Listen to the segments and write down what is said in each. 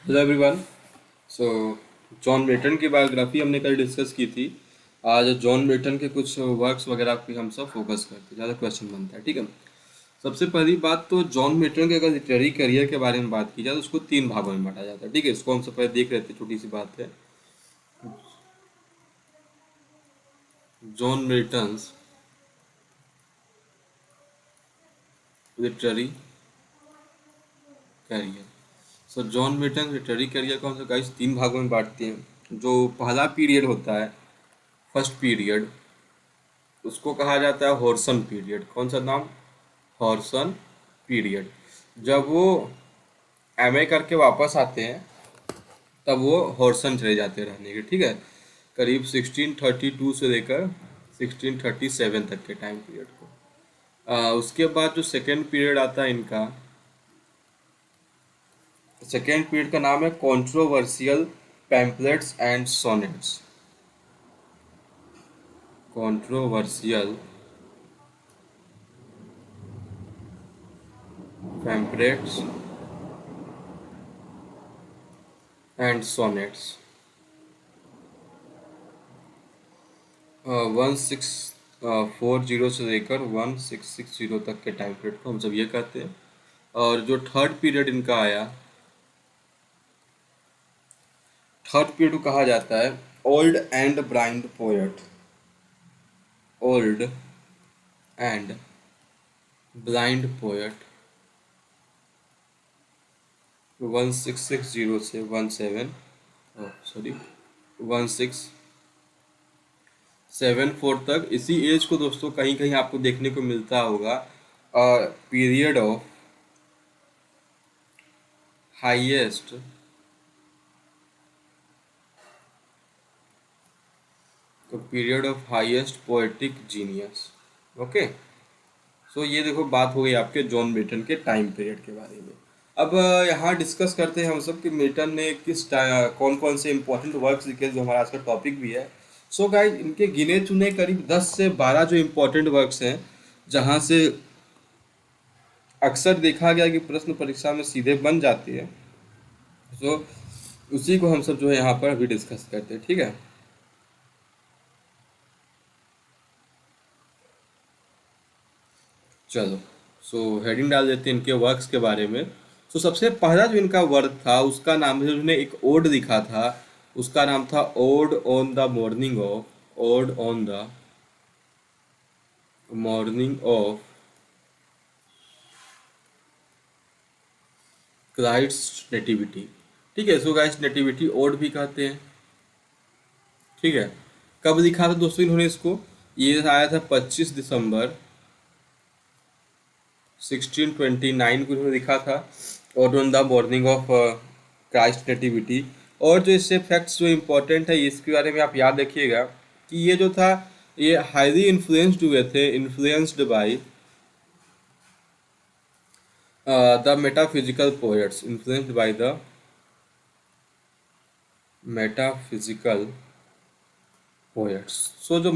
Hello everyone. सो John Milton की biography हमने कल डिस्कस की थी। आज जॉन मिल्टन के कुछ वर्क्स वगैरह पे हम सब फोकस करते हैं, ज़्यादा क्वेश्चन बनता है, ठीक है। सबसे पहली बात तो जॉन मिल्टन के अगर लिटरेरी करियर के बारे में बात की जाए तो उसको तीन भागों में बांटा जाता है, ठीक है। इसको हम सब पहले देख रहे थे, छोटी सी बात है। John Milton's literary career. सो जॉन मिल्टन लिटरेरी करियर को हम सब गाइस तीन भागों में बांटते हैं। जो पहला पीरियड होता है, फर्स्ट पीरियड, उसको कहा जाता है हॉर्सन पीरियड। कौन सा नाम? हॉर्सन पीरियड। जब वो एमए करके वापस आते हैं तब वो हॉर्सन चले जाते हैं रहने के, ठीक है। करीब 1632 से लेकर 1637 तक के टाइम पीरियड को। उसके बाद जो सेकेंड पीरियड आता है इनका, सेकेंड पीरियड का नाम है controversial pamphlets and sonnets. Controversial pamphlets and sonnets. 1640 से लेकर 1660 तक के टाइम पीरियड को हम सब ये कहते हैं। और जो थर्ड पीरियड इनका आया, थर्ड पीरियड को कहा जाता है old and blind poet. Old and blind poet 1660 से 1674 तक। इसी एज को दोस्तों कहीं कहीं आपको देखने को मिलता होगा पीरियड ऑफ हाईएस्ट तो period of highest poetic genius. Okay. So ये देखो, बात हो गई आपके जॉन मिल्टन के टाइम पीरियड के बारे में। अब यहाँ डिस्कस करते हैं हम सब कि मिल्टन ने कौन कौन से इंपॉर्टेंट वर्क्स लिखे जो हमारा आज का टॉपिक भी है। सो गाइस, इनके गिने चुने करीब 10 से 12 जो इंपॉर्टेंट वर्क्स हैं, जहाँ से अक्सर देखा गया कि प्रश्न परीक्षा में सीधे बन जाती है। सो उसी को हम सब जो है यहाँ पर अभी डिस्कस करते हैं, ठीक है। चलो, सो हेडिंग डाल देते हैं इनके वर्क्स के बारे में। सो सबसे पहला जो इनका वर्क था उसका नाम है, उन्होंने एक ओड लिखा था, उसका नाम था odd on the morning of, odd on the morning of Christ nativity. ठीक है, सो गाइस नेटिविटी ओड भी कहते हैं, ठीक है। कब लिखा था दोस्तों इन्होंने इसको? ये आया था 25 दिसंबर 1629 को इन्होंने लिखा था, और on the morning of Christ nativity. और जो इससे फैक्ट्स जो इम्पोर्टेंट है इसके बारे में आप याद रखिएगा कि ये जो था, ये हाईली इन्फ्लुएंस्ड हुए थे, influenced by the metaphysical poets, influenced by the metaphysical poets. So जो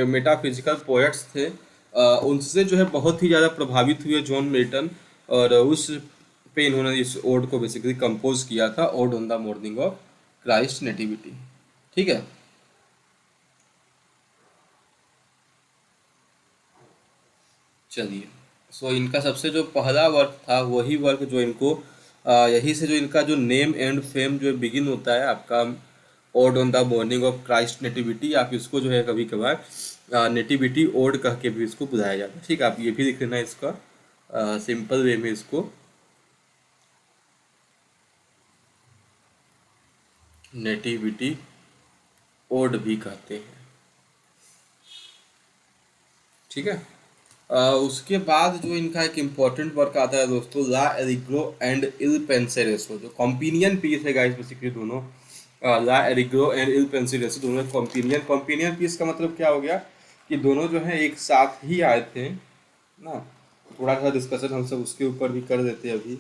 मेटाफिजिकल पोएट्स थे, उनसे जो है बहुत ही ज़्यादा प्रभावित हुए जॉन मिल्टन, और उस पे इन्होंने इस ओड को बेसिकली कंपोज किया था, odd on the morning of Christ nativity, ठीक है। चलिए, सो इनका सबसे जो पहला वर्क था वही वर्क जो इनको यही से जो इनका जो नेम एंड फेम जो बिगिन होता है आपका, odd on the morning of Christ nativity. आप इसको जो है कभी कभार नेटिविटी ओड कह के भी इसको बुलाया जाता है, ठीक है। आप ये भी लिख लेना इसका सिंपल वे में, इसको नेटिविटी ओड भी कहते हैं, ठीक है। उसके बाद जो इनका एक इम्पॉर्टेंट वर्क आता है दोस्तों, ला एरिग्रो एंड इल पेंसेरेसो, जो कॉम्पिनियन पीस है गाइस बेसिकली दोनों। ला एरिग्रो एंड इल पेंसेरेसो दोनों कॉम्पिनियन, कॉम्पिनियन पीस का मतलब क्या हो गया कि दोनों जो है एक साथ ही आए थे ना। थोड़ा सा डिस्कशन हम सब उसके ऊपर भी कर देते हैं अभी।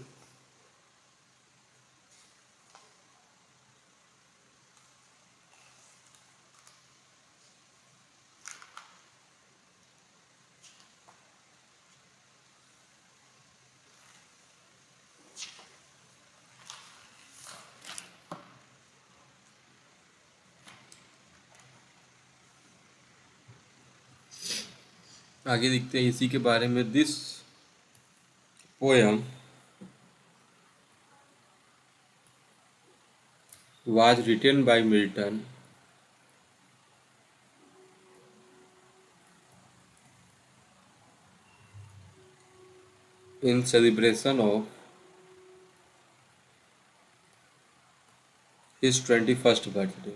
आगे देखते हैं इसी के बारे में। This poem was written by Milton in celebration of his 21st birthday.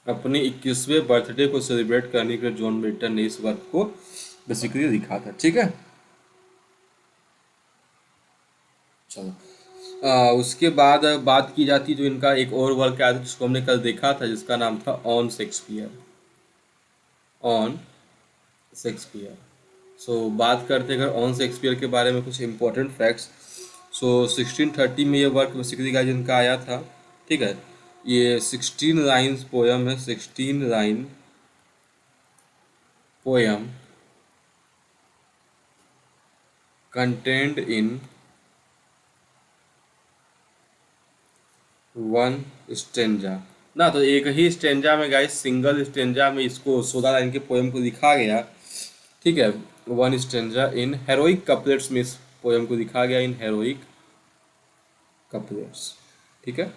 अपने 21वें बर्थडे को सेलिब्रेट करने के लिए जॉन मिल्टन ने इस वर्क को बेसिकली लिखा था। ठीक है, चलो। उसके बाद बात की जाती जो इनका एक और वर्क आया था जिसको हमने कल देखा था, जिसका नाम था on Shakespeare. On Shakespeare. So बात करते हैं अगर ऑन शेक्सपियर के बारे में कुछ इंपॉर्टेंट फैक्ट्स। सो 1630 में ये वर्क बेसिकली का जिनका आया था। ठीक है, ये 16 लाइन्स पोयम है, 16 line poem content in one stanza ना। तो एक ही स्टेंजा में गाइस, सिंगल स्टेंजा में इसको 16 लाइन के पोयम को लिखा गया। ठीक है, वन स्टेंजा इन हेरोइक कपलेट्स में इस पोयम को लिखा गया, इन हेरोइक कपलेट्स। ठीक है,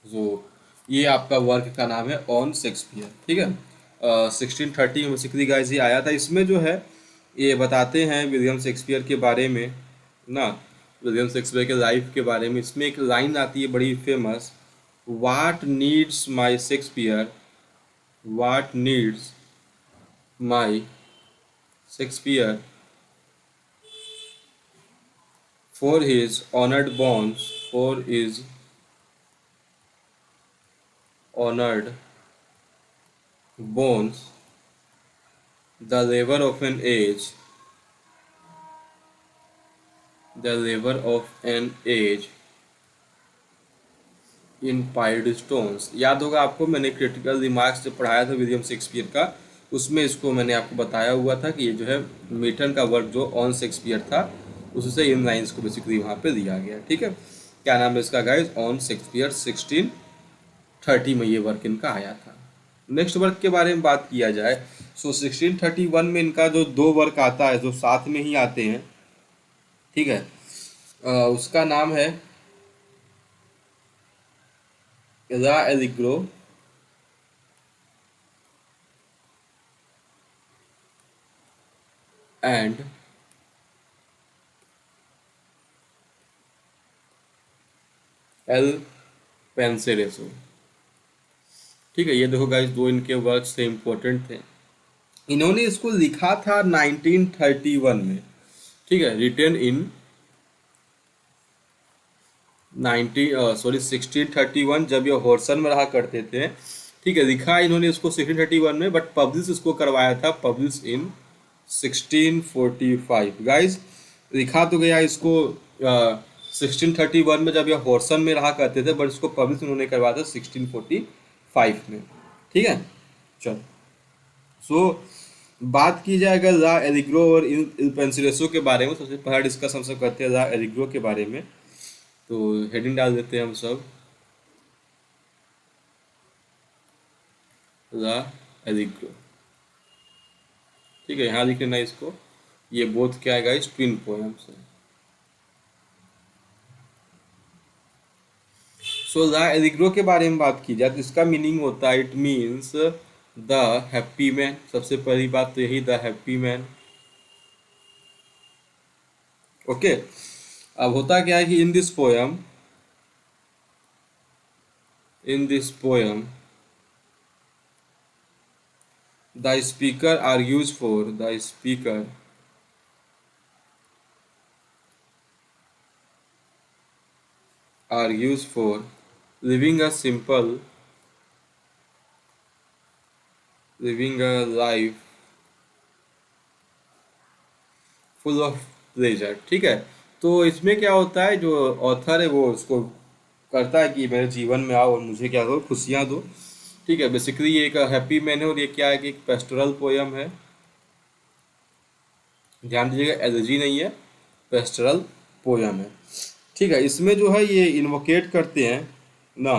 जो ये आपका वर्क का नाम है ऑन शेक्सपियर। ठीक है, 1630 में बेसिकली गाइस ये आया था। इसमें जो है ये बताते हैं विलियम शेक्सपियर के बारे में ना, विलियम शेक्सपियर के लाइफ के बारे में। इसमें एक लाइन आती है बड़ी famous, what needs my Shakespeare, what needs my Shakespeare for his honoured bones, for his honoured bones, the labor of an age, the labor of an age in pied stones। याद होगा आपको, मैंने critical remarks जो पढ़ाया था William Shakespeare का, उसमें इसको मैंने आपको बताया हुआ था कि ये जो है मिल्टन का वर्क जो ऑन शेक्सपियर था उससे इन लाइन्स को बेसिकली वहाँ पे दिया गया। ठीक है, क्या नाम है इसका गाइस, ऑन शेक्सपियर। 1630 में ये वर्क इनका आया था। नेक्स्ट वर्क के बारे में बात किया जाए, सो 1631 में इनका जो दो वर्क आता है जो साथ में ही आते हैं। ठीक है, उसका नाम है ला एलिग्रो एंड एल पेंसेरेसो। ठीक है, ये देखो गाइस, दो इनके वर्क से इम्पोर्टेंट थे। इन्होंने इसको लिखा था 1931 में। ठीक है, रिटन इन 1631, जब ये हॉर्सन में रहा करते थे। ठीक है, लिखा इन्होंने इसको 1631 में, बट पब्लिश इसको करवाया था, पब्लिश इन 1645। गाइस, लिखा तो गया इसको 1631 में जब ये हॉर्सन में रहा करते थे, बट इसको पब्लिश उन्होंने करवाया था 1645 में। ठीक है, चलो। सो बात की जाए अगर ला एलिग्रो और इल पेंसिलेसो के बारे में, सबसे पहला डिस्कस हम सब करते हैं ला एलिग्रो के बारे में। तो हेडिंग डाल देते हैं हम सब, ला एलिग्रो। ठीक है, यहाँ लिख लेना इसको। ये बोथ क्या है गाइस, ट्विन पोएम्स है। सो ला एलिग्रो के बारे में बात की जाए तो इसका मीनिंग होता है, it means the happy man. सबसे पहली बात तो यही, द हैप्पी मैन। ओके, अब होता क्या है कि in this poem, in this poem the speaker argues for, the speaker argues for living a simple, living a life full of pleasure। ठीक है, तो इसमें क्या होता है, जो ऑथर है वो उसको करता है कि मेरे जीवन में आओ और मुझे क्या दो, खुशियाँ दो। ठीक है, बेसिकली ये एक हैप्पी मैन है और ये क्या है कि एक पेस्टोरल पोयम है। ध्यान दीजिएगा, एलजी नहीं है, पेस्टोरल पोयम है। ठीक है, इसमें जो है ये इन्वोकेट करते हैं ना,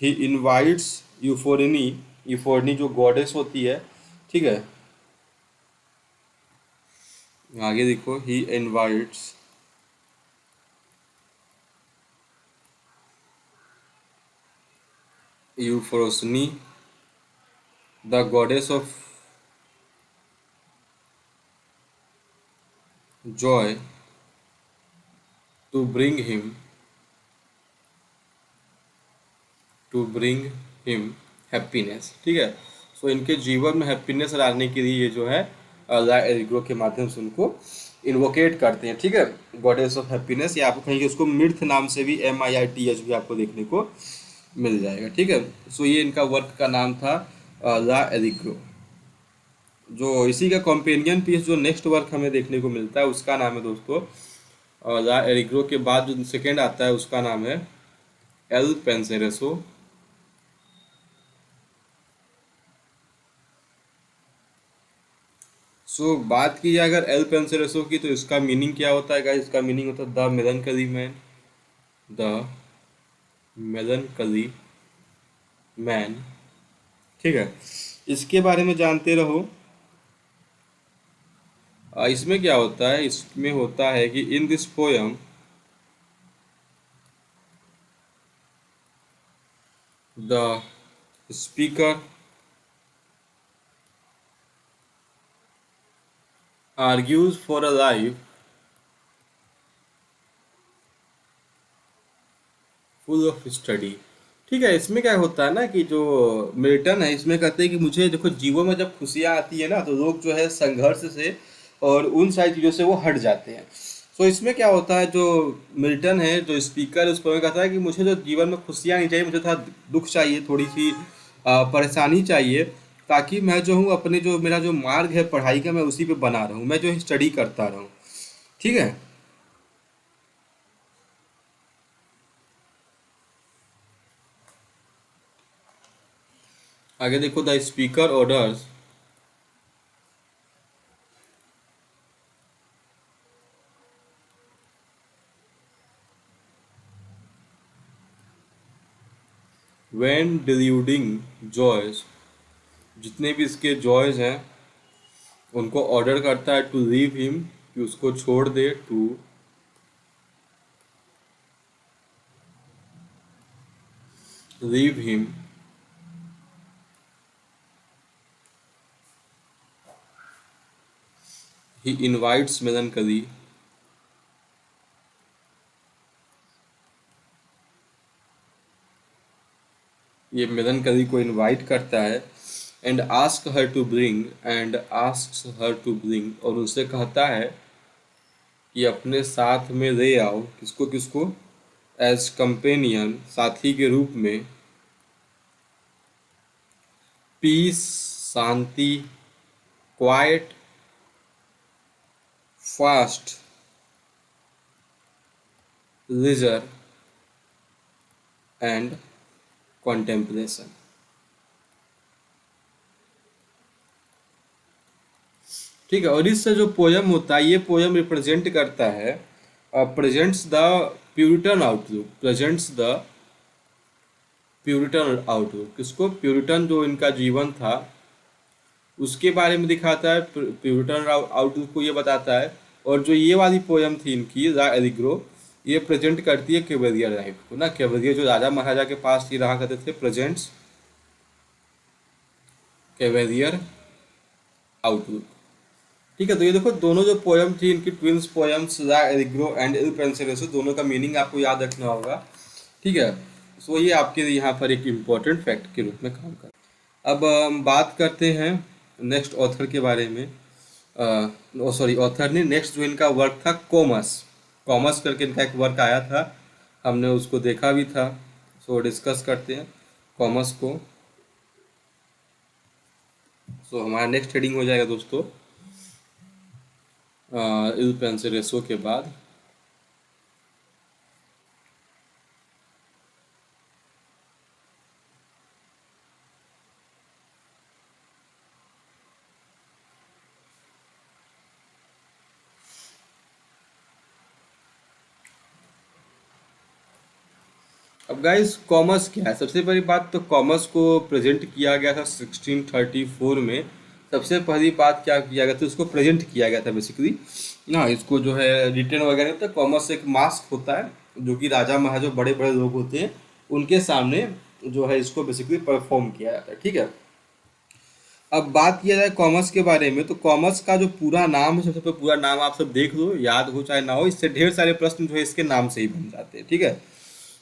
ही इनवाइट्स यूफोरनी, यूफोरनी जो गॉडेस होती है। ठीक है, आगे देखो, he invites Euphrosyne the goddess of joy to bring him to bring him happiness. ठीक है, सो इनके जीवन में हैप्पीनेस लाने के लिए ये जो है ला एरिग्रो के माध्यम से उनको इन्वोकेट करते हैं। ठीक है, गॉडेस ऑफ हैप्पीनेस, या आपको कहीं उसको मिर्थ नाम से भी MIRTH भी आपको देखने को मिल जाएगा। ठीक है, सो ये इनका वर्क का नाम था ला एरिग्रो। जो इसी का कॉम्पेनियन पीस जो नेक्स्ट वर्क हमें देखने को मिलता है उसका नाम है दोस्तों, ला एरिग्रो के बाद जो सेकेंड आता है उसका नाम है एल पेंसेरेसो। बात की जाए अगर एल पेंसेरेसो की, तो इसका मीनिंग क्या होता है गाइस? इसका मीनिंग होता है द मेलनकली मैन। The मेलनकली man. ठीक है, इसके बारे में जानते रहो। इसमें क्या होता है? इसमें होता है कि in this poem the speaker argues for a life full of study. ठीक है, इसमें क्या होता है ना कि जो मिल्टन है इसमें कहते हैं कि मुझे देखो, जीवन में जब खुशियाँ आती है ना तो लोग जो है संघर्ष से और उन सारी चीज़ों से वो हट जाते हैं। इसमें क्या होता है, जो मिल्टन है जो स्पीकर है उस पर कहता है कि मुझे जो जीवन में खुशियाँ नहीं चाहिए, मुझे थोड़ा दुख चाहिए, थोड़ी सी परेशानी चाहिए, ताकि मैं जो हूँ अपने जो मेरा जो मार्ग है पढ़ाई का मैं उसी पे बना रहूँ, मैं जो स्टडी करता रहूँ। ठीक है, आगे देखो, the speaker orders when deluding joys, जितने भी इसके जॉयज हैं उनको ऑर्डर करता है टू लीव हिम, कि उसको छोड़ दे, to leave him. He invites melancholy ये मेलनकली को इनवाइट करता है, and asks her to bring, और उनसे कहता है कि अपने साथ में ले आओ, किसको किसको? एज कंपेनियन, साथी के रूप में, पीस, शांति, quiet, fast, leisure and contemplation. ठीक है, और इससे जो पोयम होता है, ये पोयम रिप्रेजेंट करता है, presents the Puritan outlook, presents the Puritan outlook, किसको? प्यूरिटन जो इनका जीवन था उसके बारे में दिखाता है, प्यूरिटन आउटलुक को ये बताता है। और जो ये वाली पोयम थी इनकी, द एलिग्रो, ये प्रेजेंट करती है केवलियर लाइफ को ना, केवलियर जो राजा महाराजा के पास ही रहा करते थे, प्रेजेंट्स केवलियर आउटलुक। ठीक है, तो ये देखो दोनों जो पोयम थी इनकी, twins poems, L'Allegro and Il Penseroso, दोनों का मीनिंग आपको याद रखना होगा। ठीक है, ये आपके लिए यहाँ पर एक इम्पोर्टेंट फैक्ट के रूप में काम कर। अब हम बात करते हैं नेक्स्ट ऑथर के बारे में। सॉरी, ऑथर ने नेक्स्ट जो इनका वर्क था, कॉमर्स, कॉमर्स करके इनका एक वर्क आया था, हमने उसको देखा भी था। डिस्कस करते हैं कॉमर्स को। हमारा नेक्स्ट हेडिंग हो जाएगा दोस्तों इल पेंसिलेसो के बाद। अब गाइस, कॉमर्स क्या है? सबसे बड़ी बात तो कॉमर्स को प्रेजेंट किया गया था 1634 में सबसे पहली बात क्या किया गया था, उसको प्रेजेंट किया गया था बेसिकली ना। इसको जो है रिटर्न वगैरह होता है, कॉमर्स एक मास्क होता है जो कि राजा महाराजा बड़े बड़े लोग होते हैं उनके सामने जो है इसको बेसिकली परफॉर्म किया जाता है, ठीक है। अब बात किया जाए कॉमर्स के बारे में, तो कॉमर्स का जो पूरा नाम है, सबसे पहले पूरा नाम आप सब देख लो, याद हो चाहे ना हो, इससे ढेर सारे प्रश्न जो है इसके नाम से ही बन जाते हैं, ठीक है।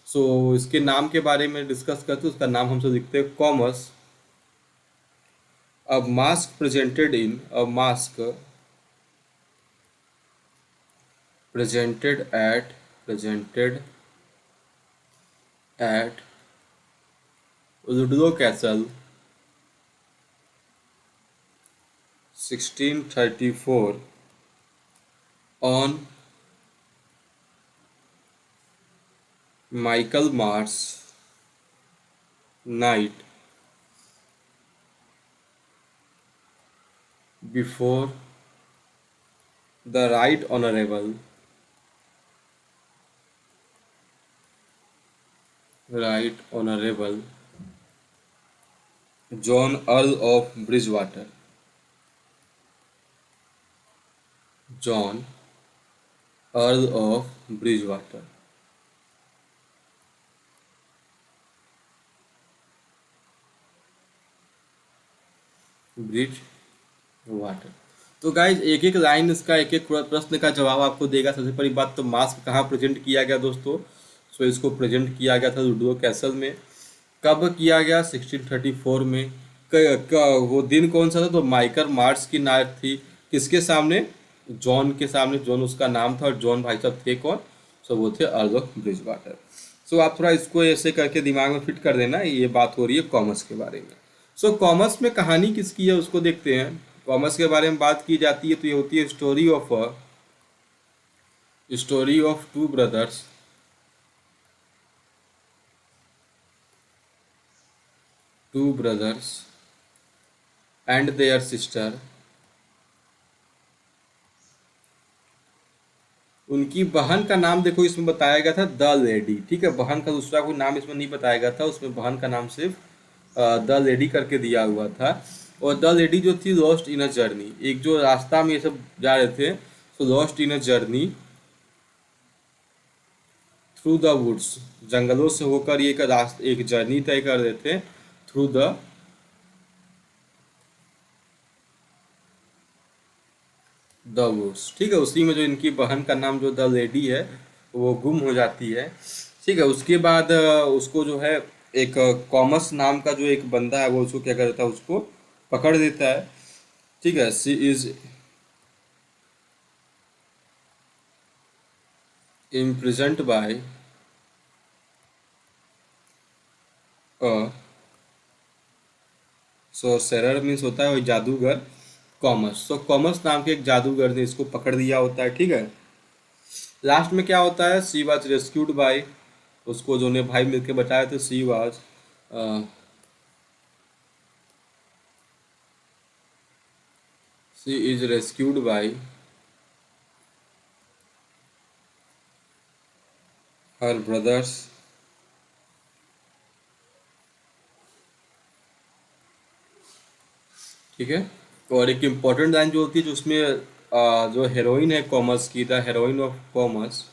सो इसके नाम के बारे में डिस्कस करते हैं। उसका नाम हम सब लिखते हैं commerce. A mask presented in a mask presented at Ludlow Castle 1634 on Michaelmas night before the Right Honorable John Earl of Bridgewater. John Earl of Bridgewater. Bridge water. तो गाइज एक एक लाइन इसका, एक एक प्रश्न का जवाब आपको देगा। सबसे पहली बात तो मास्क कहाँ प्रेजेंट किया गया दोस्तों। सो इसको प्रेजेंट किया गया था लुडो कैसल में। कब किया गया? 1634 में। वो दिन कौन सा था? तो माइकल मार्स की नाइट थी। किसके सामने? जॉन के सामने। जॉन उसका नाम था और जॉन भाई साहब थे कौन? सो वो थे अर्ल ऑफ ब्रिज वाटर। सो आप थोड़ा इसको ऐसे करके दिमाग में फिट कर देना, ये बात हो रही है कॉमर्स के बारे में। सो कॉमर्स में कहानी किसकी है उसको देखते हैं। कॉमर्स के बारे में बात की जाती है तो ये होती है story of two brothers and their sister. उनकी बहन का नाम देखो इसमें बताया गया था द लेडी, ठीक है। बहन का दूसरा कोई नाम इसमें नहीं बताया गया था, उसमें बहन का नाम सिर्फ द लेडी करके दिया हुआ था। और द लेडी जो थी लॉस्ट इन अ जर्नी, एक जो रास्ता में ये सब जा रहे थे, so lost in a journey through the woods, जंगलों से होकर ये एक जर्नी तय कर रहे थे थ्रू द वुड्स, ठीक है। उसी में जो इनकी बहन का नाम जो द लेडी है वो गुम हो जाती है, ठीक है। उसके बाद उसको जो है एक कॉमर्स नाम का जो एक बंदा है वो उसको क्या करता है, उसको पकड़ देता है, ठीक है। She is imprisoned by a sorcerer, means होता है वो जादूगर। कॉमर्स, तो कॉमर्स नाम के एक जादूगर ने इसको पकड़ दिया होता है, ठीक है। लास्ट में क्या होता है? सी वाज रेस्क्यूड बाय, उसको जो ने भाई मिलके बचाया थे, she is rescued by her brothers, ठीक है। और एक इम्पॉर्टेंट लाइन जो होती है जो उसमें जो हेरोइन है कॉमर्स की, the heroin of commerce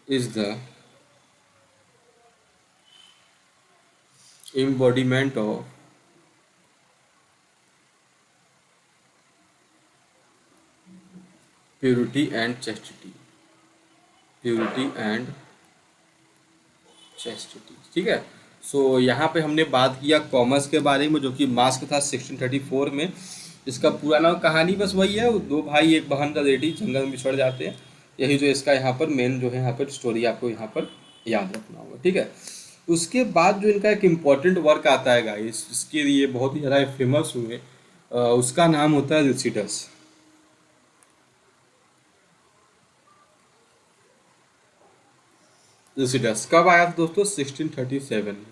is the embodiment of purity and chastity, purity and chastity, ठीक है। सो यहाँ पे हमने बात किया कॉमर्स के बारे में जो कि मास्क था 1634 में। इसका पूरा नाम, कहानी बस वही है, दो भाई एक बहन का लेडी जंगल में बिछड़ जाते हैं। यही जो इसका यहाँ पर मेन जो है यहाँ पर स्टोरी आपको यहाँ पर याद रखना होगा, ठीक है। उसके बाद जो इनका एक इम्पॉर्टेंट वर्क आता है गाइस, इसके लिए बहुत ही ज़्यादा फेमस हुए, उसका नाम होता है लिसिडस। लिसिडस कब आया था दोस्तों? 1637 में,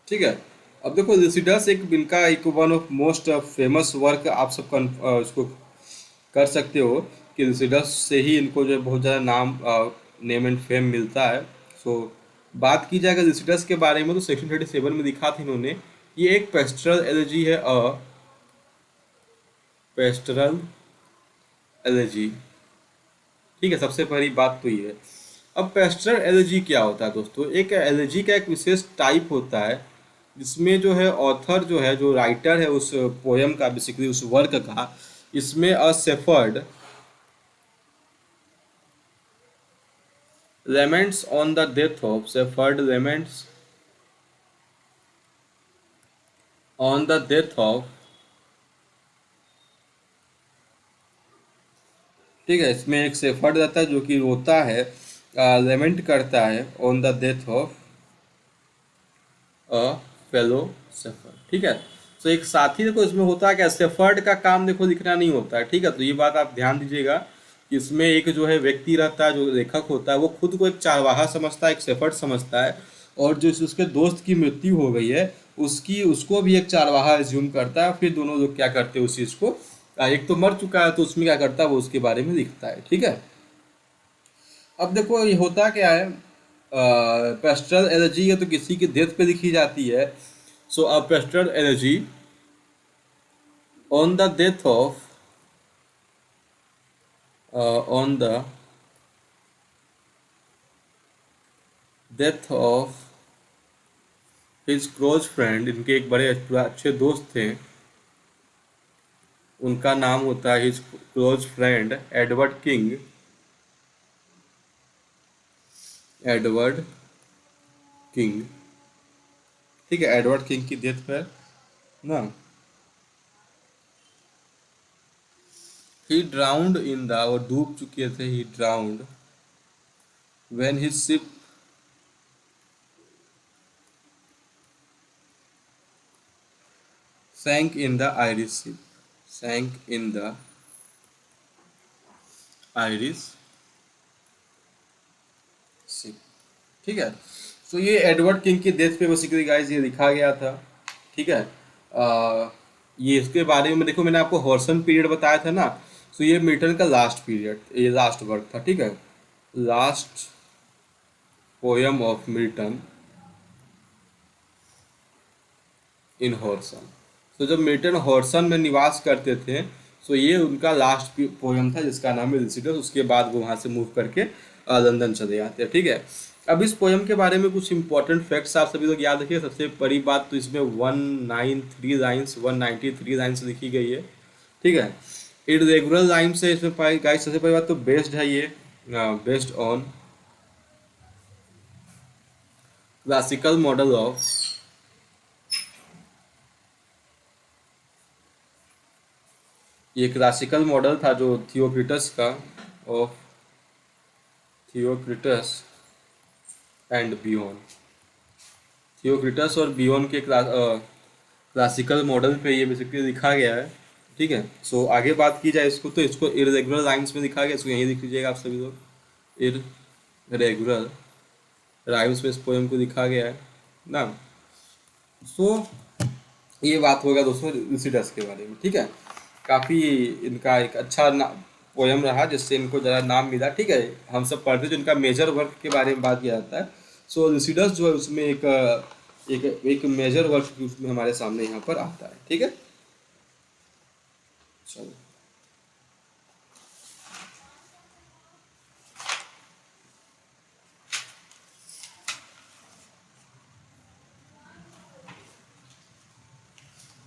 ठीक है। अब देखो लिसिडस एक इनका एक one of most famous work आप सब उसको कर सकते हो कि लिसिडस से ही इनको जो है बहुत ज़्यादा नाम नेम एंड फेम मिलता है। सो बात की जाएगा लिसिडस के बारे में तो सेक्शन 37 में लिखा था इन्होंने, ये एक पेस्टरल एलर्जी है, पेस्टरल एलर्जी। ठीक है, सबसे पहली बात तो ये है। अब पेस्टरल एलर्जी क्या होता है दोस्तों? एक एलर्जी का एक विशेष टाइप होता है जिसमें जो है ऑथर जो है, जो राइटर है उस पोयम का, बेसिकली उस वर्क का, इसमें अ shepherd laments on the death of Shepherd laments on the death of, ठीक है, इसमें एक शेफर्ड रहता है जो कि रोता है, लेमेंट करता है on the death of a fellow shepherd. ठीक है, तो एक साथी, देखो इसमें होता है क्या, शेफर्ड का काम देखो लिखना नहीं होता है। ठीक है, तो ये बात आप ध्यान दीजिएगा कि इसमें एक जो है व्यक्ति रहता है, जो लेखक होता है, वो खुद को एक चारवाहा समझता है, एक शेफर्ड समझता है, और जो उसके दोस्त की मृत्यु हो गई है उसकी, उसको भी एक चारवाहा एज्यूम करता है। फिर दोनों लोग क्या करते हैं उस चीज़ को, एक तो मर चुका है तो उसमें क्या करता है, वो उसके बारे में लिखता है। ठीक है, अब देखो ये होता क्या है, पेस्टल एलर्जी है तो किसी की डेथ पे लिखी जाती है। So a pastoral elegy on the death of, on the death of his close friend, इनके एक बड़े अच्छे दोस्त थे, उनका नाम होता है his close friend Edward king, Edward king. ठीक है, एडवर्ड किंग की डेथ पर ना, ही ड्राउंड इन द, वो डूब चुके थे, he drowned when his ship sank in the Irish Sea, sank in the Irish Sea। ठीक है, तो ये एडवर्ड किंग की डेथ पे बेसिकली गाइस ये लिखा गया था। ठीक है, ये इसके बारे में देखो, मैंने आपको हॉर्सन पीरियड बताया था ना, तो ये मिल्टन का लास्ट पीरियड, ये लास्ट वर्क था। ठीक है, लास्ट पोयम ऑफ मिल्टन इन हॉर्सन। तो जब मिल्टन हॉर्सन में निवास करते थे, तो ये उनका लास्ट पोयम था जिसका नाम है लिसिडस। उसके बाद वो वहाँ से मूव करके लंदन चले जाते हैं। ठीक है, अब इस पोयम के बारे में कुछ इंपॉर्टेंट फैक्ट्स आप सभी लोग याद रखिए। सबसे बड़ी बात तो इसमें 193 लाइन्स लिखी गई है। ठीक है, इरेगुलर लाइन से इसमें पाई गाइस, सबसे पहली बात तो बेस्ड है ये, based on classical model of, ये क्लासिकल मॉडल था जो थियोक्रिटस का, ऑफ थियोक्रिटस एंड बियॉन, थियोक्रिटस और बियॉन के क्लासिकल मॉडल पे ये बेसिकली लिखा गया है। ठीक है, सो आगे बात की जाए इसको, तो इसको इरेगुलर लाइंस में लिखा गया, इसको यहीं लिख लीजिएगा आप सभी लोग, इरेगुलर राइम्स में इस पोएम को लिखा गया है ना। सो ये बात होगा दोस्तों लिसिडस के बारे में। ठीक है, काफ़ी इनका एक अच्छा पोयम रहा जिससे इनको ज़रा नाम मिला। ठीक है, हम सब पढ़ते जो इनका मेजर वर्क के बारे में बात किया जाता है। सो लिसिडस जो है उसमें एक मेजर वर्क उसमें हमारे सामने यहाँ पर आता है। ठीक है, चलो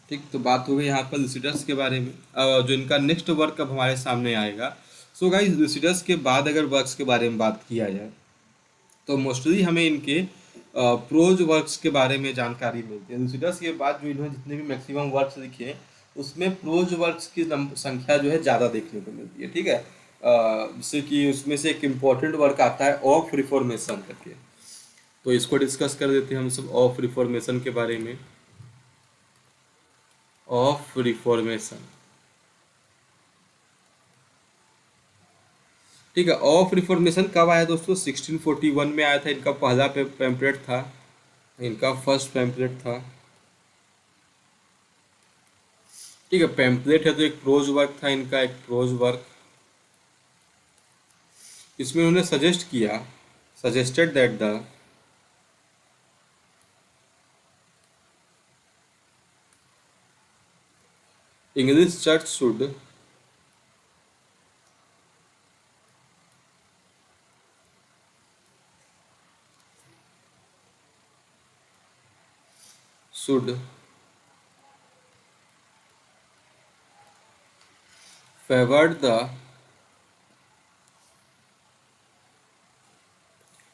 ठीक, तो बात हो गई यहाँ पर लिसिडस के बारे में। जो इनका नेक्स्ट वर्क अब हमारे सामने आएगा। सो गाइस, लिसिडस के बाद अगर वर्क्स के बारे में बात किया जाए तो मोस्टली हमें इनके प्रोज वर्क्स के बारे में जानकारी मिलती है। लिसिडस के बाद जो इन्होंने जितने भी मैक्सिमम वर्क्स लिखे हैं उसमें प्रोज वर्क्स की संख्या जो है ज़्यादा देखने को मिलती है। ठीक है, जैसे कि उसमें से एक इम्पॉर्टेंट वर्क आता है ऑफ रिफॉर्मेशन करके, तो इसको डिस्कस कर देते हैं हम सब ऑफ रिफॉर्मेशन के बारे में। ऑफ रिफॉर्मेशन, ठीक है, ऑफ रिफॉर्मेशन कब आया दोस्तों? 1641 में आया था। इनका पहला पैम्पलेट था, इनका फर्स्ट पैम्पलेट था। ठीक है, पैम्पलेट है तो एक प्रोज वर्क था इनका, एक प्रोज वर्क। इसमें उन्होंने suggested that the English church should should favoured the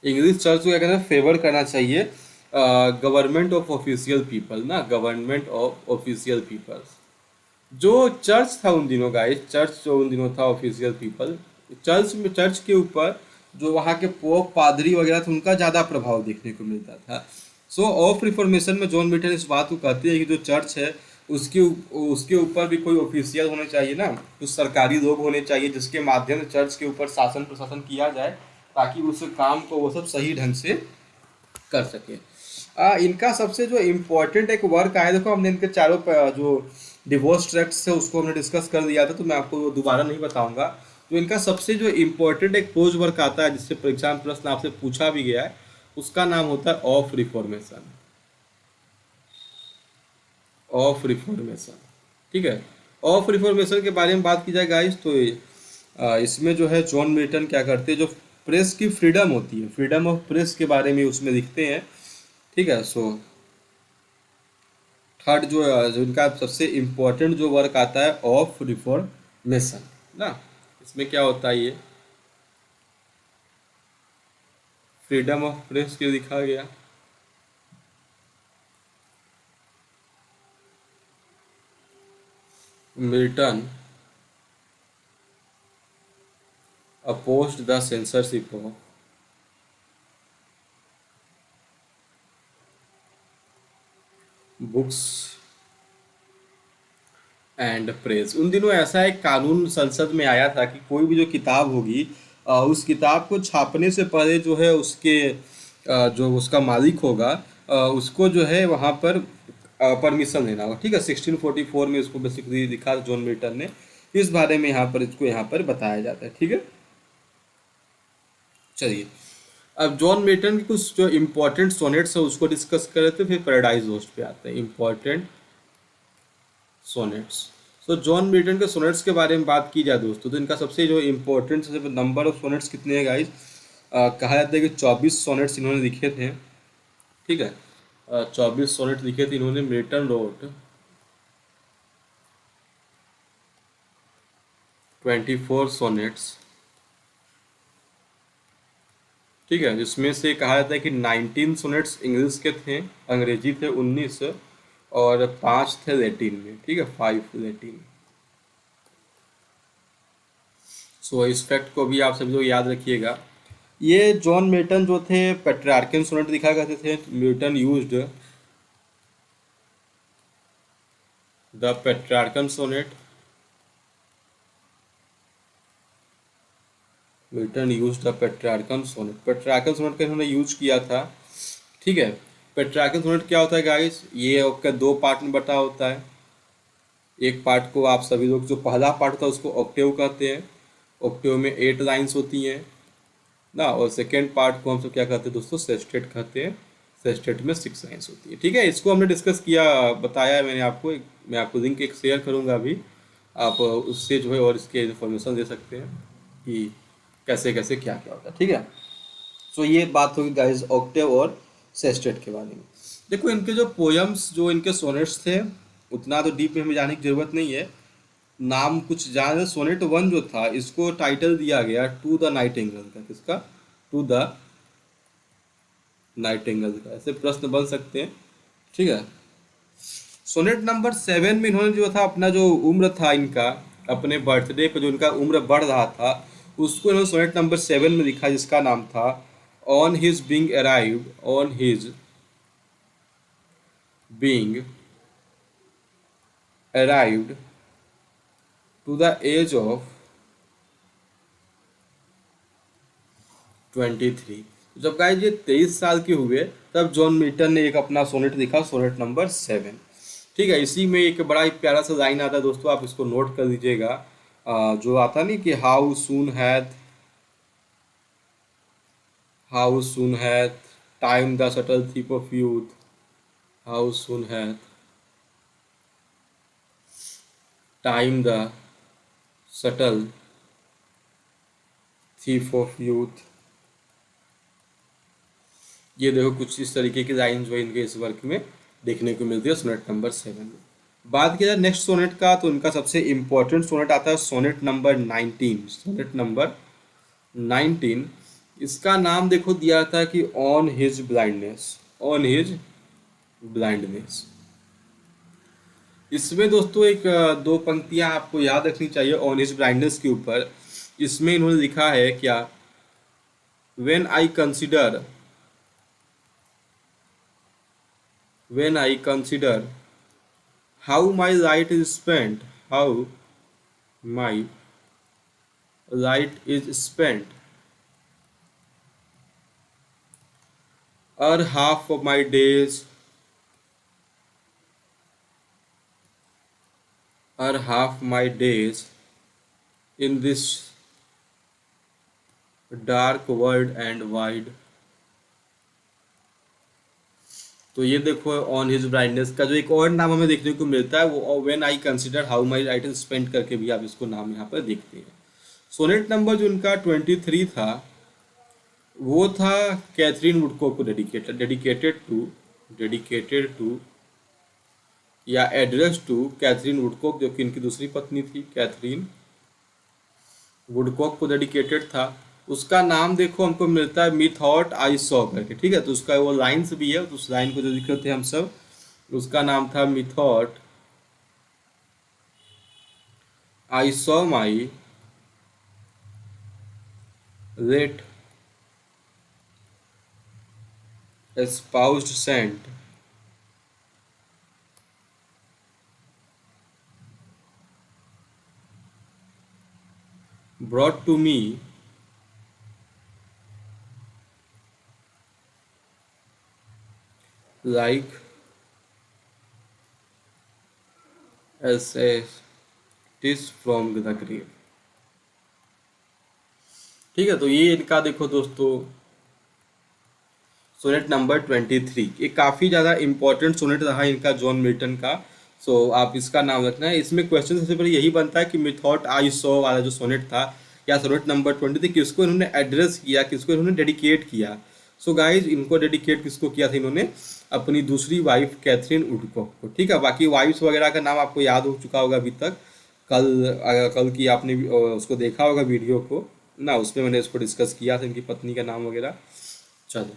English church को क्या कहते हैं, फेवर करना चाहिए गवर्नमेंट ऑफ ऑफिशियल पीपल ना, गवर्नमेंट ऑफ ऑफिशियल पीपल्स। जो चर्च था उन दिनों, गाइस चर्च जो उन दिनों था ऑफिशियल पीपल, चर्च के ऊपर जो वहाँ के पोप पादरी वगैरह थे उनका ज़्यादा प्रभाव देखने को मिलता था। सो ऑफ रिफॉर्मेशन में जॉन मिल्टन इस बात को कहते हैं कि जो चर्च है उसके ऊपर भी कोई ऑफिशियल होने चाहिए ना, कुछ सरकारी लोग होने चाहिए जिसके माध्यम से चर्च के ऊपर शासन प्रशासन किया जाए, ताकि उस काम को वो सब सही ढंग से कर सके। इनका सबसे जो इम्पोर्टेंट एक वर्क आया, देखो हमने इनके चारों जो डिवोर्स ट्रैक्ट्स है उसको हमने डिस्कस कर दिया था, तो मैं आपको वो दोबारा नहीं बताऊंगा। तो इनका सबसे जो इम्पोर्टेंट एक प्रोज वर्क आता है जिससे एग्जाम प्रश्न आपसे पूछा भी गया है, उसका नाम होता है ऑफ रिफॉर्मेशन। ऑफ रिफॉर्मेशन, ठीक है। ऑफ रिफॉर्मेशन के बारे में बात की जाए गाइस, तो इसमें जो है जॉन मिल्टन क्या करते हैं, जो प्रेस की फ्रीडम होती है, फ्रीडम ऑफ प्रेस के बारे में उसमें लिखते हैं, ठीक है। सो थर्ड जो इनका सबसे इम्पोर्टेंट जो वर्क आता है ऑफ रिफॉर्मेशन ना, इसमें क्या होता है, ये फ्रीडम ऑफ प्रेस के लिखा गया। Milton opposed the censorship of books and press. उन दिनों ऐसा एक कानून संसद में आया था कि कोई भी जो किताब होगी उस किताब को छापने से पहले जो है उसके जो उसका मालिक होगा उसको जो है वहाँ पर परमिशन लेना होगा, ठीक है। 1644 में इसको बेसिकली लिखा जॉन मिल्टन ने, इस बारे में यहाँ पर इसको यहाँ पर बताया जाता है, ठीक है। चलिए, अब जॉन मिल्टन की कुछ जो इम्पोर्टेंट सोनेट्स है उसको डिस्कस कर रहे थे, फिर पैराडाइज लोस्ट पे आते हैं, इम्पोर्टेंट सोनेट्स। सो जॉन मिल्टन के सोनेट्स के बारे में बात की जाए दोस्तों, तो इनका सबसे जो इम्पोर्टेंट नंबर ऑफ सोनेट्स कितने हैं गाइस, कहा जाता है कि 24 सोनेट्स इन्होंने लिखे थे, ठीक है। 24 सोनेट लिखे थे इन्होंने। मिल्टन रोट 24 सोनेट्स, ठीक है, जिसमें से कहा जाता है कि 19 सोनेट्स इंग्लिश के थे, अंग्रेजी थे 19, और 5 थे लैटिन में, ठीक है, 5 लैटिन। सो इस फैक्ट को भी आप सभी लोग याद रखिएगा। ये जॉन मिल्टन जो थे पेट्रार्कन सोनेट लिखा करते थे। Milton used the Petrarchan sonnet, Milton use the Petrarchan sonnet, Petrarchan sonnet का इन्होंने यूज किया था, ठीक है। पेट्रार्कन सोनेट क्या होता है गाइस, ये आपका दो पार्ट में बटा होता है। एक पार्ट को आप सभी लोग, जो पहला पार्ट था उसको ऑक्टेव कहते हैं, ऑक्टेव में 8 लाइन्स होती हैं ना, और सेकेंड पार्ट को हम सब क्या कहते हैं दोस्तों, सेस्टेट कहते हैं, सेस्टेट में 6 लाइन्स होती है, ठीक है। इसको हमने डिस्कस किया, बताया है मैंने आपको, मैं आपको लिंक एक शेयर करूँगा अभी, आप उससे जो है और इसके इन्फॉर्मेशन दे सकते हैं कि कैसे कैसे क्या क्या होता है, ठीक है। सो ये बात होगी गाइस ऑक्टेव और सेस्टेट के बारे में। देखो इनके जो पोयम्स, जो इनके सोनेट्स थे, उतना तो डीप में हमें जाने की जरूरत नहीं है, नाम कुछ जान। सोनेट 1 जो था इसको टाइटल दिया गया टू द नाइटिंगेल का, किसका, टू द नाइटिंगेल का, ऐसे प्रश्न बन सकते हैं, ठीक है। सोनेट नंबर 7 में इन्होंने जो था अपना जो उम्र था इनका, अपने बर्थडे पर जो इनका उम्र बढ़ रहा था, उसको इन्होंने सोनेट नंबर 7 में लिखा, जिसका नाम था on his being arrived, on his being arrived to the age of 23। जब गाइस ये 23 साल के हुए तब जॉन मिल्टन ने एक अपना सोनेट लिखा, सोनेट नंबर 7, ठीक है। इसी में एक बड़ा ही प्यारा सा लाइन आता है दोस्तों, आप इसको नोट कर लीजिएगा, जो आता नहीं कि how soon hath time the subtle thief of youth, how soon hath time the subtle thief of youth. ये देखो कुछ इस तरीके की लाइन जो है इनके इस वर्क में देखने को मिलती है सोनेट नंबर 7 में। बात किया जाए नेक्स्ट सोनेट का, तो इनका सबसे इंपॉर्टेंट सोनेट आता है सोनेट नंबर 19। सोनेट नंबर 19, इसका नाम देखो दिया था कि on his blindness, on his blindness. इसमें दोस्तों एक दो पंक्तियां आपको याद रखनी चाहिए ऑन हिज ब्लाइंडनेस के ऊपर। इसमें इन्होंने लिखा है क्या, when I consider, when I consider how my light is spent, how my light is spent, or half of my days, or half my days in this dark world and wide। तो ये देखो on his brightness का जो एक और नाम हमें देखने को मिलता है वो when I consider how my light is spend करके भी आप इसको नाम यहाँ पर देखते हैं। सोनेट नंबर जो उनका 23 था वो था कैथरीन वुडकॉक को डेडिकेटेड, डेडिकेटेड टू या एड्रेस टू कैथरीन वुडकॉक, जो कि इनकी दूसरी पत्नी थी कैथरीन वुडकॉक को डेडिकेटेड था। उसका नाम देखो हमको मिलता है मिथॉट आई सॉ करके, ठीक है। तो उसका वो लाइन्स भी है, तो उस लाइन को जो लिख रहे थे हम सब, उसका नाम था methought I saw my late espoused saint brought to me like as a dish from the grave। ठीक है, तो ये इनका देखो दोस्तों सोनेट नंबर 23, ये काफ़ी ज़्यादा इंपॉर्टेंट सोनेट रहा इनका जॉन मिल्टन का। सो आप इसका नाम रखना है। इसमें क्वेश्चन सबसे पहले यही बनता है कि मिथॉट आई सॉ वाला जो सोनेट था या सोनेट नंबर 23 किसको इन्होंने एड्रेस किया, किसको इन्होंने डेडिकेट किया। सो गाइज इनको डेडिकेट किसको किया था इन्होंने, अपनी दूसरी वाइफ कैथरीन वुडकॉक को। ठीक है, बाकी वाइफ्स वगैरह का नाम आपको याद हो चुका होगा अभी तक। कल की आपने उसको देखा होगा वीडियो को ना, उसमें मैंने इसको डिस्कस किया था इनकी पत्नी का नाम वगैरह। चलो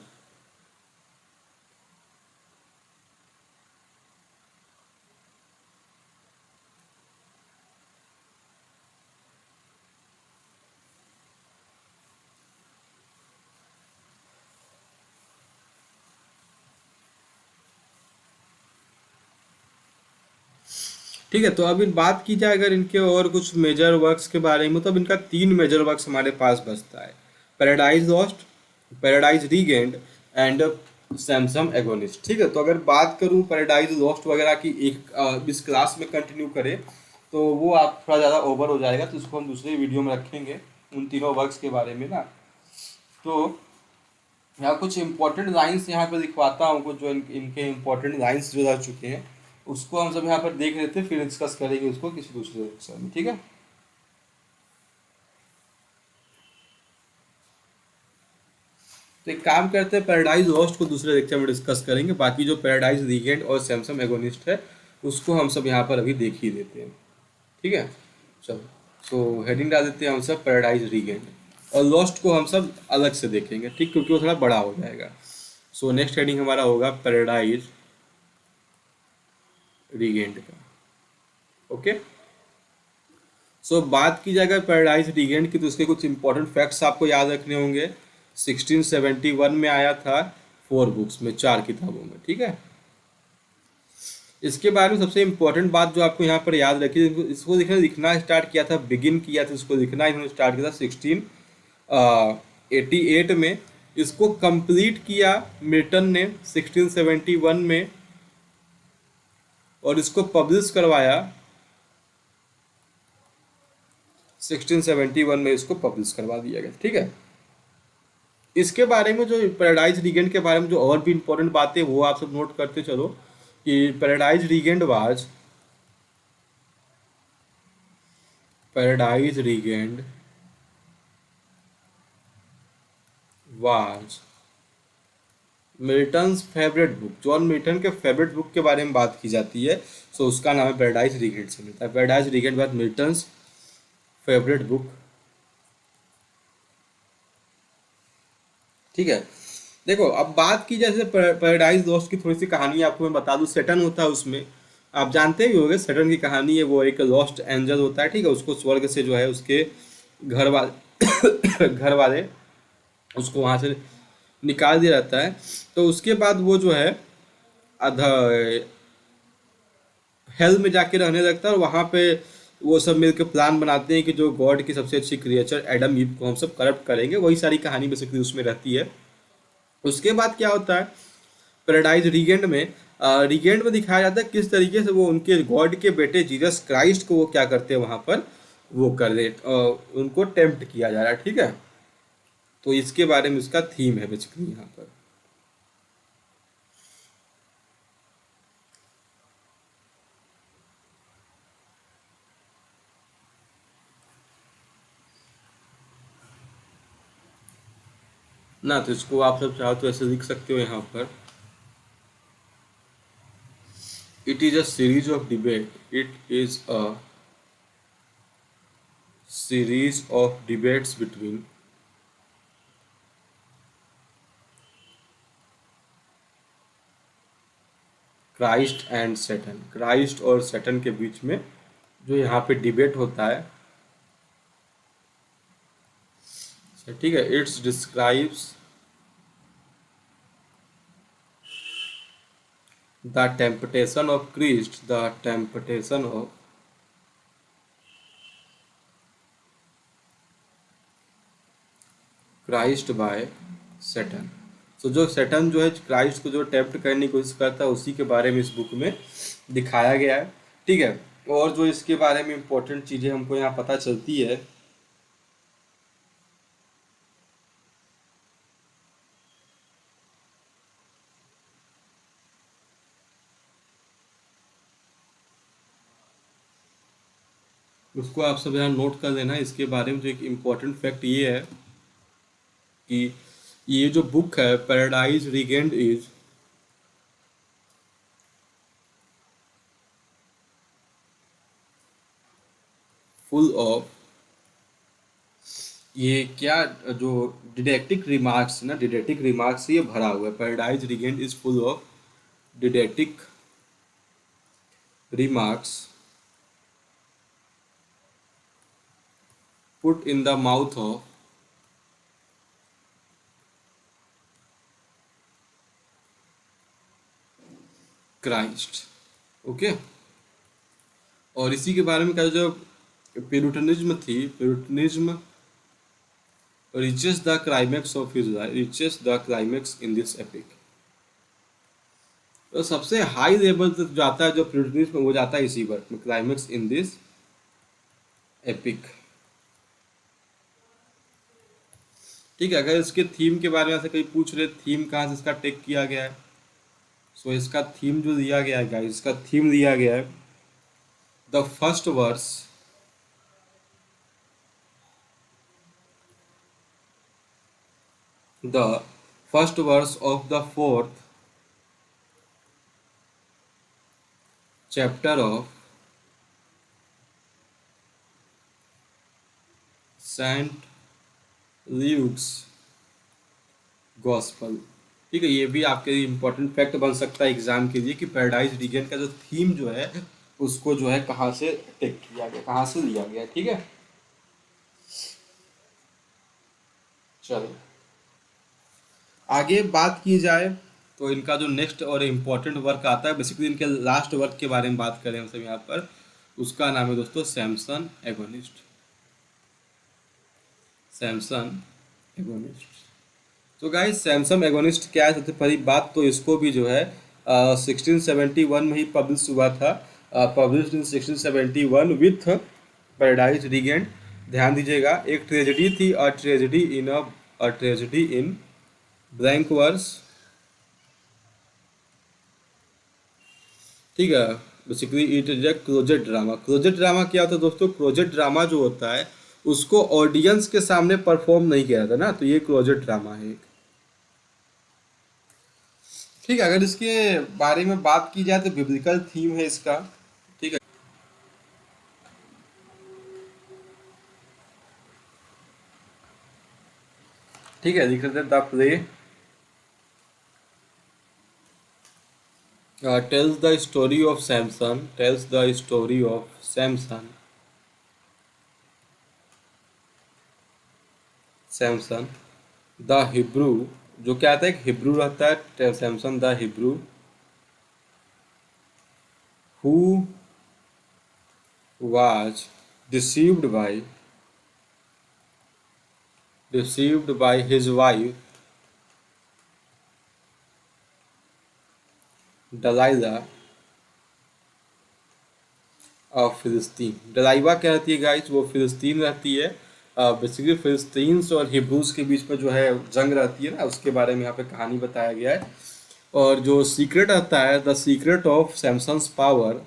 ठीक है, तो अब इन बात की जाए अगर इनके और कुछ मेजर वर्क्स के बारे में, तो अब इनका 3 मेजर वर्क्स हमारे पास बचता है, paradise lost, paradise regained and Samsung agonist. ठीक है, तो अगर बात करूं पैराडाइज लॉस्ट वगैरह की एक इस क्लास में कंटिन्यू करें तो वो आप थोड़ा ज़्यादा ओवर हो जाएगा, तो इसको हम दूसरे वीडियो में रखेंगे उन तीनों वर्क्स के बारे में ना। तो यहाँ कुछ इंपॉर्टेंट लाइन्स यहाँ पर दिखवाता हूँ, कुछ जो इनके इंपॉर्टेंट लाइन्स जो रह चुके हैं उसको हम सब यहाँ पर देख लेते हैं, फिर डिस्कस करेंगे उसको किसी दूसरे लेक्चर में। ठीक है, तो एक काम करते हैं, पैराडाइज लॉस्ट को दूसरे लेक्चर में डिस्कस करेंगे। बाकी जो पैराडाइज रीगेंड और सैमसम एगोनिस्ट है उसको हम सब यहाँ पर अभी देख ही लेते हैं। ठीक है, चलो सो हेडिंग डाल देते हैं हम सब पैराडाइज रीगेंड, और लॉस्ट को हम सब अलग से देखेंगे, ठीक, क्योंकि वो थोड़ा बड़ा हो जाएगा। सो नेक्स्ट हेडिंग हमारा होगा पैराडाइज रीगेंड का। ओके, सो बात की जाएगा पैराडाइज रीगेंड की, तो उसके कुछ इंपॉर्टेंट फैक्ट्स आपको याद रखने होंगे। 1671 में आया था 4 बुक्स में, 4 किताबों में। ठीक है, इसके बारे में सबसे इंपॉर्टेंट बात जो आपको यहाँ पर याद रखी, इसको लिखना स्टार्ट किया था, बिगिन किया था इसको लिखना इन्होंने स्टार्ट किया था 1688 में। इसको कंप्लीट किया मिल्टन ने 1671 में, और इसको पब्लिश करवाया 1671 में, इसको पब्लिश करवा दिया गया। ठीक है, इसके बारे में जो पैराडाइज रीगेंड के बारे में जो और भी इंपॉर्टेंट बातें वो आप सब नोट करते चलो कि paradise regained was paradise regained was Milton's favourite book. John Milton के फेवरेट बुक के बारे में बात की जाती है, सो उसका नाम है पैराडाइज रीगेंड से मिलता है। पैराडाइज रीगेंड बाद मिल्टन्स फेवरेट बुक। ठीक है, देखो अब बात की जैसे पैराडाइज लॉस्ट की थोड़ी सी कहानी आपको मैं बता दूं। सेटन होता है उसमें, आप जानते ही होंगे सेटन की कहानी है। वो एक लॉस्ट एंजल होता है, ठीक है। उसको स्वर्ग से जो है उसके घर वाले घर वाले उसको वहां से निकाल दिया जाता है। तो उसके बाद वो जो है अध हेल में जाके रहने लगता है, और वहां पे वो सब मिलकर प्लान बनाते हैं कि जो गॉड की सबसे अच्छी क्रिएचर एडम ईव को हम सब करप्ट करेंगे। वही सारी कहानी बेसिकली उसमें रहती है। उसके बाद क्या होता है पैराडाइज रीगेंड में, रीगेंड में दिखाया जाता है किस तरीके से वो उनके गॉड के बेटे जीसस क्राइस्ट को वो क्या करते हैं वहां पर वो कर दे, उनको टेम्प्ट किया जा रहा है, ठीक है। तो इसके बारे में इसका थीम है बेसिकली यहाँ पर। ना तो इसको आप सब चाहो तो ऐसे लिख सकते हो यहाँ पर, it is a series of debate, it is a series of debates between Christ and Satan. Christ और सैटन के बीच में जो यहाँ पे डिबेट होता है, ठीक है। It's describes the temptation of Christ, the temptation of Christ by Satan. तो जो सैटन जो है क्राइस्ट को जो टेम्प्ट करने की कोशिश करता है, उसी के बारे में इस बुक में दिखाया गया है, ठीक है। और जो इसके बारे में इम्पोर्टेंट चीज़ें हमको यहाँ पता चलती है, उसको आप सब यहाँ नोट कर लेना। इसके बारे में जो एक इम्पोर्टेंट फैक्ट ये है कि ये जो बुक है paradise regained is full of, ये क्या जो डिडेक्टिक रिमार्क्स ना, डिडेक्टिक रिमार्क्स से ये भरा हुआ है। Paradise regained is full of didactic remarks put in the mouth of Christ, okay. और इसी के बारे में क्या, जो प्यूरिटनिज्म थी, प्यूरिटनिज्म reaches the climax of his life, reaches the climax in this epic। तो सबसे हाई लेवल तक जाता है जो प्यूरिटनिज्म, वो जाता है इसी वर्क में, क्लाइमेक्स इन दिस एपिक, ठीक है। अगर इसके थीम के बारे में ऐसे कहीं पूछ रहे थीम कहाँ से इसका टेक किया गया है, सो इसका थीम जो दिया गया है गाइस, इसका थीम दिया गया है the first verse the first verse of the fourth chapter of Saint Luke's gospel, ठीक है। ये भी आपके लिए इम्पोर्टेंट फैक्ट बन सकता है एग्जाम के लिए कि पैराडाइज रीजन का जो थीम जो है उसको जो है कहाँ से टेक किया गया, कहाँ से लिया गया, ठीक है। चलो आगे बात की जाए तो इनका जो नेक्स्ट और इम्पोर्टेंट वर्क आता है, बेसिकली इनके लास्ट वर्क के बारे में बात करें हम सब यहाँ पर, उसका नाम है दोस्तों सैमसन एगोनिस्ट। सैमसन एगोनिस्ट, तो गाइस सैमसंग एगोनिस्ट क्या है, सबसे पहली बात तो इसको भी जो है 1671 में ही पब्लिश हुआ था, publish in 1671 with Paradise Regained. ध्यान दीजिएगा, एक ट्रेजेडी थी, a tragedy in blank verse, ठीक है। Basically it is a closed drama. Closed drama क्या होता है दोस्तों? क्लोजेड ड्रामा जो होता है उसको ऑडियंस के सामने परफॉर्म नहीं किया जाता ना, तो ये क्लोजेड ड्रामा है एक। ठीक है, अगर इसके बारे में बात की जाए तो बिब्लिकल थीम है इसका। ठीक है, ठीक है, लिख लेते हैं the play tells the story of Samson, tells the story of Samson, Samson, the Hebrew, जो क्या आता है, एक हिब्रू रहता है Samson the Hebrew, who was deceived by his wife Delilah of फिलिस्तीन। डलाइवा क्या रहती है गाइस? वो फिलिस्तीन रहती है। बेसिकली फिलिस्तीन्स और हिब्रूज के बीच में जो है जंग रहती है ना, उसके बारे में यहाँ पे कहानी बताया गया है। और जो सीक्रेट आता है, the secret of Samson's power,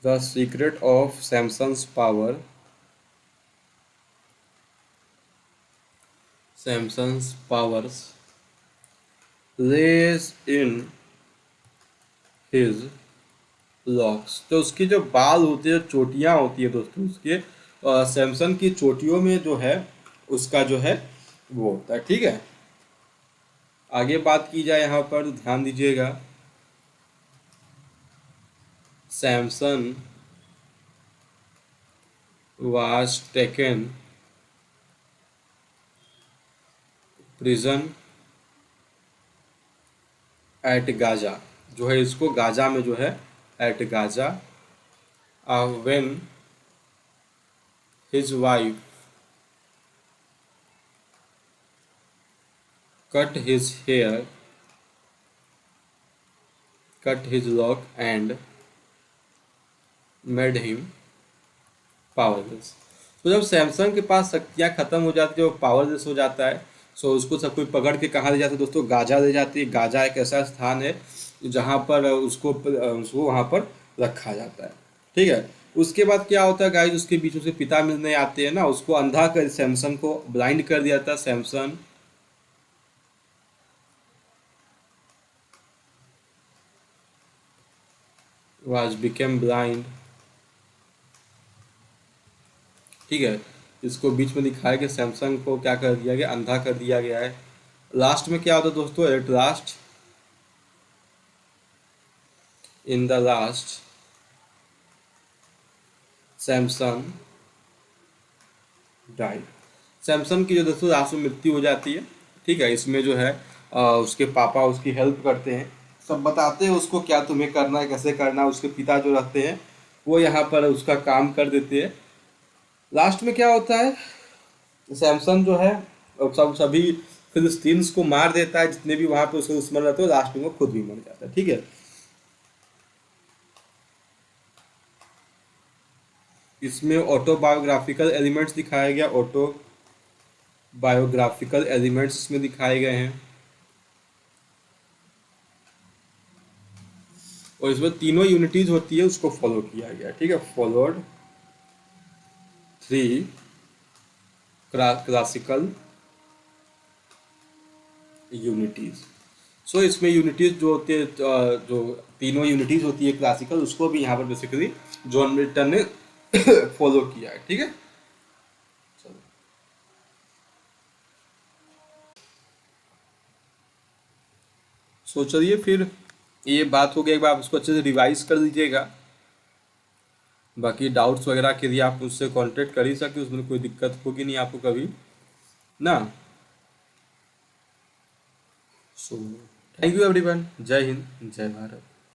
the secret of Samson's power, Samson's powers lies in his locks. तो उसके जो बाल होते हैं, चोटियां होती है दोस्तों उसके, सैमसन की चोटियों में जो है उसका जो है वो होता है। ठीक है, आगे बात की जाए यहाँ पर, ध्यान दीजिएगा। Samson was taken prison at Gaza, जो है इसको गाजा में जो है, at Gaza, when his wife cut his hair, cut his lock and made him powerless. तो जब सैमसंग के पास शक्तियाँ खत्म हो जाती है, वो पावरलेस हो जाता है, सो उसको सब कोई पकड़ के कहाँ ले जाता है दोस्तों? गाजा ले जाती है। गाजा एक ऐसा स्थान है जहाँ पर उसको वहाँ पर रखा जाता है। ठीक है, उसके बाद क्या होता है गाइस? उसके बीच उसके पिता मिलने आते हैं ना, उसको अंधा कर, सैमसंग को ब्लाइंड कर दिया था। Samsung was became blind. ठीक है, इसको बीच में दिखाया कि सैमसंग को क्या कर दिया गया? अंधा कर दिया गया है। लास्ट में क्या होता है दोस्तों? At last, in the last, Samsung died. Samsung की जो दोस्तों लास्ट में मृत्यु हो जाती है। ठीक है, इसमें जो है उसके पापा उसकी हेल्प करते हैं, सब बताते हैं उसको क्या तुम्हें करना है, कैसे करना है। उसके पिता जो रहते हैं वो यहाँ पर उसका काम कर देते हैं। लास्ट में क्या होता है? सैमसंग जो है सब सभी फिलिस्तीन्स को मार देता है, जितने भी वहां पे उसके दुश्मन रहते हैं। लास्ट में वो खुद भी मर जाता है। ठीक है, इसमें ऑटोबायोग्राफिकल एलिमेंट्स दिखाया गया, ऑटोबायोग्राफिकल एलिमेंट्स इसमें दिखाए गए हैं। और इसमें तीनों यूनिटीज होती है, उसको फॉलो किया गया। ठीक है, फॉलोड थ्री क्लासिकल यूनिटीज। सो इसमें यूनिटीज जो होती है, जो तीनों यूनिटीज होती है क्लासिकल, उसको भी यहाँ पर बेसिकली जॉन मिल्टन ने फॉलो किया है। ठीक है, चलो। सो चलिए फिर, ये बात हो गई, एक बार आप उसको अच्छे से रिवाइज कर लीजिएगा। बाकी डाउट्स वगैरह के लिए आप मुझसे कांटेक्ट कर ही सकते, उसमें कोई दिक्कत होगी नहीं आपको कभी ना। सो थैंक यू एवरीवन, जय हिंद, जय भारत।